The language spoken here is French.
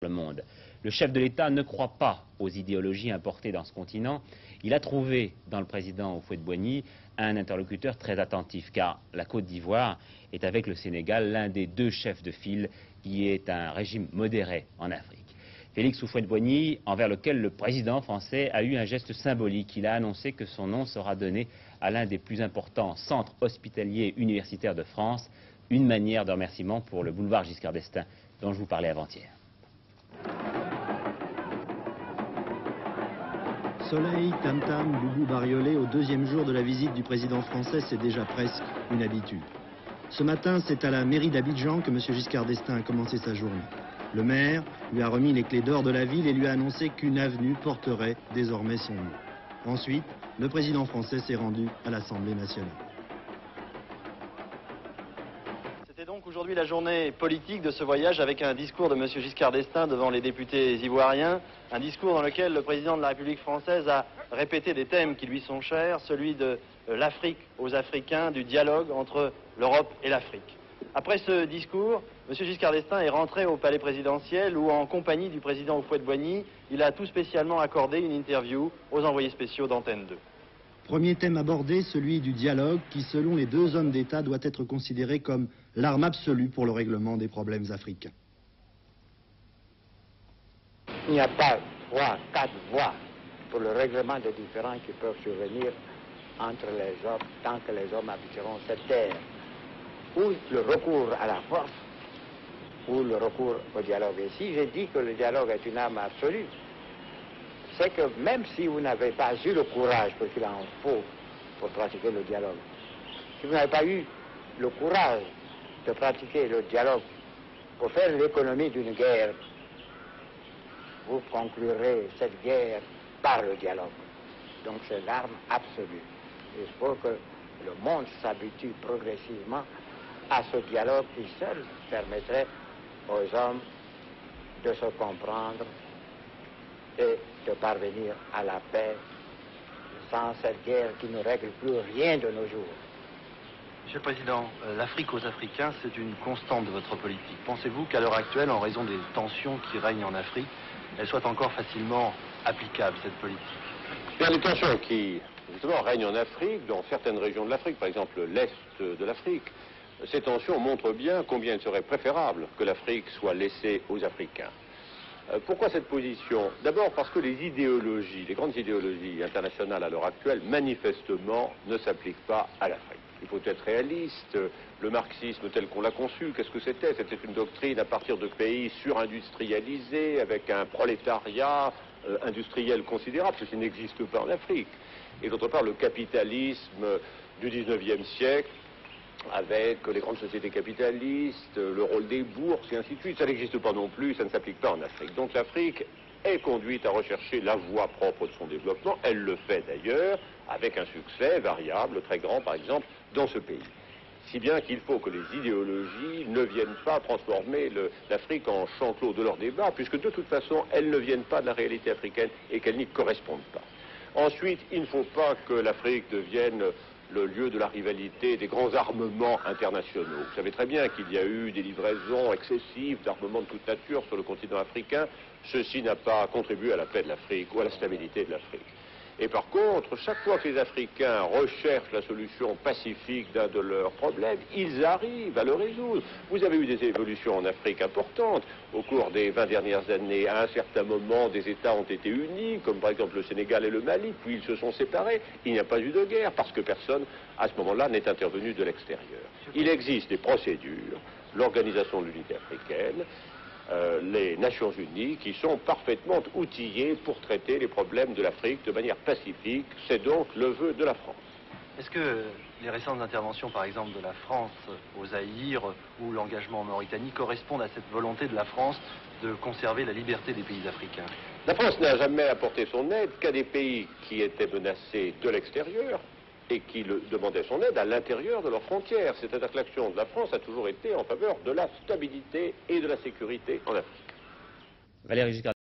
le monde. Le chef de l'État ne croit pas aux idéologies importées dans ce continent. Il a trouvé dans le président Houphouët-Boigny un interlocuteur très attentif, car la Côte d'Ivoire est avec le Sénégal l'un des deux chefs de file qui est un régime modéré en Afrique. Félix Houphouët-Boigny, envers lequel le président français a eu un geste symbolique. Il a annoncé que son nom sera donné à l'un des plus importants centres hospitaliers universitaires de France, une manière de remerciement pour le boulevard Giscard d'Estaing dont je vous parlais avant-hier. Soleil, tam-tam, boubou bariolé, au deuxième jour de la visite du président français, c'est déjà presque une habitude. Ce matin, c'est à la mairie d'Abidjan que M. Giscard d'Estaing a commencé sa journée. Le maire lui a remis les clés d'or de la ville et lui a annoncé qu'une avenue porterait désormais son nom. Ensuite, le président français s'est rendu à l'Assemblée nationale. C'était donc aujourd'hui la journée politique de ce voyage avec un discours de M. Giscard d'Estaing devant les députés ivoiriens. Un discours dans lequel le président de la République française a répété des thèmes qui lui sont chers, celui de l'Afrique aux Africains, du dialogue entre l'Europe et l'Afrique. Après ce discours, M. Giscard d'Estaing est rentré au palais présidentiel où, en compagnie du président Houphouët-Boigny, il a tout spécialement accordé une interview aux envoyés spéciaux d'Antenne 2. Premier thème abordé, celui du dialogue qui, selon les deux hommes d'État, doit être considéré comme l'arme absolue pour le règlement des problèmes africains. Il n'y a pas 3, 4 voies pour le règlement des différends qui peuvent survenir entre les hommes tant que les hommes habiteront cette terre. Ou le recours à la force, ou le recours au dialogue. Et si je dis que le dialogue est une arme absolue, c'est que même si vous n'avez pas eu le courage, parce qu'il en faut pour pratiquer le dialogue, si vous n'avez pas eu le courage de pratiquer le dialogue pour faire l'économie d'une guerre, vous conclurez cette guerre par le dialogue. Donc c'est l'arme absolue. Il faut que le monde s'habitue progressivement à ce dialogue qui seul permettrait aux hommes de se comprendre et de parvenir à la paix sans cette guerre qui ne règle plus rien de nos jours. Monsieur le Président, l'Afrique aux Africains, c'est une constante de votre politique. Pensez-vous qu'à l'heure actuelle, en raison des tensions qui règnent en Afrique, elle soit encore facilement applicable, cette politique? Bien, les tensions qui, justement, règnent en Afrique, dans certaines régions de l'Afrique, par exemple l'Est de l'Afrique, ces tensions montrent bien combien il serait préférable que l'Afrique soit laissée aux Africains. Pourquoi cette position? D'abord parce que les idéologies, les grandes idéologies internationales à l'heure actuelle, manifestement, ne s'appliquent pas à l'Afrique. Il faut être réaliste. Le marxisme tel qu'on l'a conçu, qu'est-ce que c'était? C'était une doctrine à partir de pays surindustrialisés, avec un prolétariat industriel considérable, ceci n'existe pas en Afrique. Et d'autre part, le capitalisme du 19e siècle, avec les grandes sociétés capitalistes, le rôle des bourses et ainsi de suite, ça n'existe pas non plus, ça ne s'applique pas en Afrique. Donc l'Afrique est conduite à rechercher la voie propre de son développement, elle le fait d'ailleurs, avec un succès variable, très grand par exemple, dans ce pays. Si bien qu'il faut que les idéologies ne viennent pas transformer l'Afrique en champ clos de leurs débats, puisque de toute façon, elles ne viennent pas de la réalité africaine et qu'elles n'y correspondent pas. Ensuite, il ne faut pas que l'Afrique devienne le lieu de la rivalité des grands armements internationaux. Vous savez très bien qu'il y a eu des livraisons excessives d'armements de toute nature sur le continent africain. Ceci n'a pas contribué à la paix de l'Afrique ou à la stabilité de l'Afrique. Et par contre, chaque fois que les Africains recherchent la solution pacifique d'un de leurs problèmes, ils arrivent à le résoudre. Vous avez eu des évolutions en Afrique importantes. Au cours des 20 dernières années, à un certain moment, des États ont été unis, comme par exemple le Sénégal et le Mali, puis ils se sont séparés. Il n'y a pas eu de guerre, parce que personne, à ce moment-là, n'est intervenu de l'extérieur. Il existe des procédures, l'Organisation de l'Unité africaine, les Nations Unies, qui sont parfaitement outillées pour traiter les problèmes de l'Afrique de manière pacifique. C'est donc le vœu de la France. Est-ce que les récentes interventions, par exemple, de la France au Zaïre ou l'engagement en Mauritanie correspondent à cette volonté de la France de conserver la liberté des pays africains? La France n'a jamais apporté son aide qu'à des pays qui étaient menacés de l'extérieur et qui demandaient son aide à l'intérieur de leurs frontières. C'est-à-dire que l'action de la France a toujours été en faveur de la stabilité et de la sécurité en Afrique. Valéry Giscard